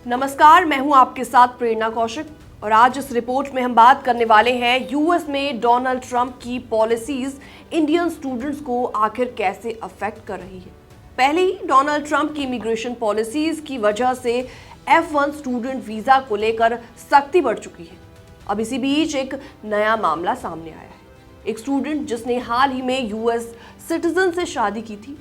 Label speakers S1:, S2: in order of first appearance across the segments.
S1: नमस्कार, मैं हूं आपके साथ प्रेरणा कौशिक और आज इस रिपोर्ट में हम बात करने वाले हैं यूएस में डोनाल्ड ट्रंप की पॉलिसीज इंडियन स्टूडेंट्स को आखिर कैसे अफेक्ट कर रही है। पहले ही डोनाल्ड ट्रंप की इमिग्रेशन पॉलिसीज की वजह से F1 स्टूडेंट वीजा को लेकर सख्ती बढ़ चुकी है। अब इसी बीच एक नया मामला सामने आया है। एक स्टूडेंट जिसने हाल ही में यूएस सिटीजन से शादी की थी,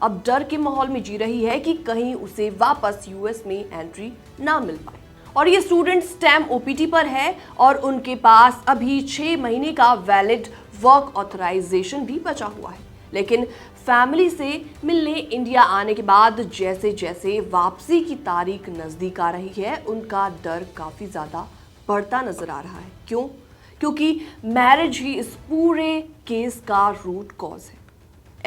S1: अब डर के माहौल में जी रही है कि कहीं उसे वापस यूएस में एंट्री ना मिल पाए। और ये स्टूडेंट स्टैम्प ओपीटी पर है और उनके पास अभी 6 महीने का वैलिड वर्क ऑथराइजेशन भी बचा हुआ है। लेकिन फैमिली से मिलने इंडिया आने के बाद जैसे जैसे वापसी की तारीख नजदीक आ रही है, उनका डर काफी ज्यादा बढ़ता नजर आ रहा है। क्यों? क्योंकि मैरिज ही इस पूरे केस का रूट कॉज है।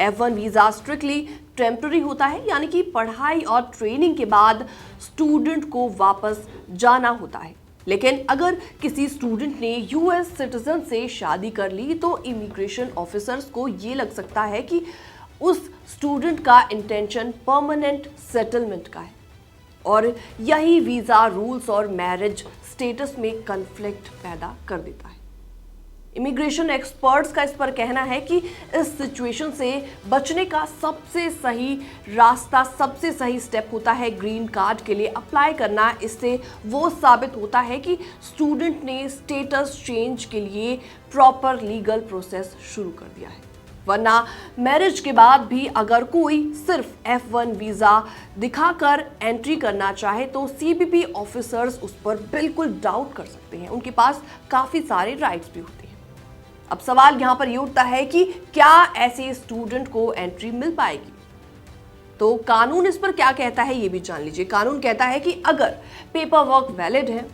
S1: F1 वीज़ा स्ट्रिक्टली टेम्पररी होता है, यानी कि पढ़ाई और ट्रेनिंग के बाद स्टूडेंट को वापस जाना होता है। लेकिन अगर किसी स्टूडेंट ने यूएस सिटीजन से शादी कर ली तो इमिग्रेशन ऑफिसर्स को ये लग सकता है कि उस स्टूडेंट का इंटेंशन परमानेंट सेटलमेंट का है और यही वीज़ा रूल्स और मैरिज स्टेटस में कन्फ्लिक्ट पैदा कर देता है। इमिग्रेशन एक्सपर्ट्स का इस पर कहना है कि इस सिचुएशन से बचने का सबसे सही रास्ता, सबसे सही स्टेप होता है ग्रीन कार्ड के लिए अप्लाई करना। इससे वो साबित होता है कि स्टूडेंट ने स्टेटस चेंज के लिए प्रॉपर लीगल प्रोसेस शुरू कर दिया है। वरना मैरिज के बाद भी अगर कोई सिर्फ F1 वीज़ा दिखाकर एंट्री करना चाहे तो सीबीपी ऑफिसर्स उस पर बिल्कुल डाउट कर सकते हैं। उनके पास काफ़ी सारे राइट्स भी होते हैं। अब सवाल यहाँ पर ये उठता है कि क्या ऐसे स्टूडेंट को एंट्री मिल पाएगी? तो कानून इस पर क्या कहता है ये भी जान लीजिए। कानून कहता है कि अगर पेपर वर्क वैलिड है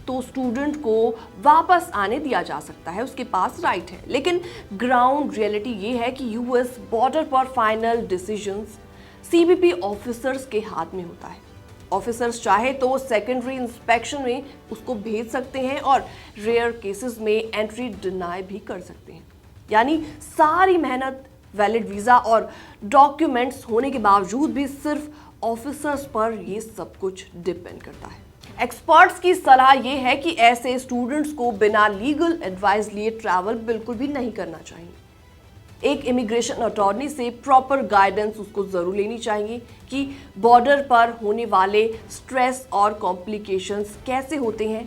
S1: तो स्टूडेंट को वापस आने दिया जा सकता है, उसके पास राइट है। लेकिन ग्राउंड रियलिटी ये है कि यूएस बॉर्डर पर फाइनल डिसीजंस सीबीपी ऑफिसर्स के हाथ में होता है। ऑफिसर्स चाहे तो सेकेंडरी इंस्पेक्शन में उसको भेज सकते हैं और रेयर केसेस में एंट्री डिनाई भी कर सकते हैं। यानी सारी मेहनत, वैलिड वीज़ा और डॉक्यूमेंट्स होने के बावजूद भी सिर्फ ऑफिसर्स पर ये सब कुछ डिपेंड करता है। एक्सपर्ट्स की सलाह ये है कि ऐसे स्टूडेंट्स को बिना लीगल एडवाइस लिए ट्रैवल बिल्कुल भी नहीं करना चाहिए। एक इमिग्रेशन अटॉर्नी से प्रॉपर गाइडेंस उसको जरूर लेनी चाहिए कि बॉर्डर पर होने वाले स्ट्रेस और कॉम्प्लिकेशंस कैसे होते हैं,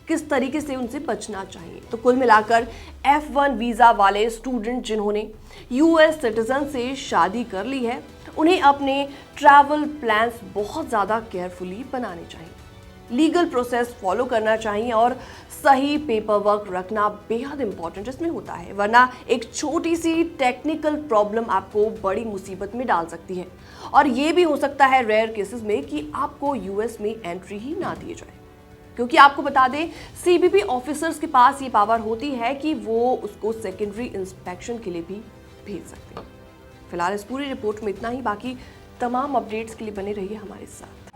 S1: किस तरीके से उनसे बचना चाहिए। तो कुल मिलाकर F1 वीज़ा वाले स्टूडेंट जिन्होंने यूएस सिटीजन से शादी कर ली है, उन्हें अपने ट्रैवल प्लान्स बहुत ज़्यादा केयरफुली बनाने चाहिए, लीगल प्रोसेस फॉलो करना चाहिए और सही पेपर वर्क रखना बेहद इंपॉर्टेंट इसमें होता है। वरना एक छोटी सी टेक्निकल प्रॉब्लम आपको बड़ी मुसीबत में डाल सकती है और ये भी हो सकता है रेयर केसेस में कि आपको यूएस में एंट्री ही ना दिए जाए। क्योंकि आपको बता दें, सीबीपी ऑफिसर्स के पास ये पावर होती है कि वो उसको सेकेंडरी इंस्पेक्शन के लिए भी भेज सकते हैं। फिलहाल इस पूरी रिपोर्ट में इतना ही। बाकी तमाम अपडेट्स के लिए बने रहिए हमारे साथ।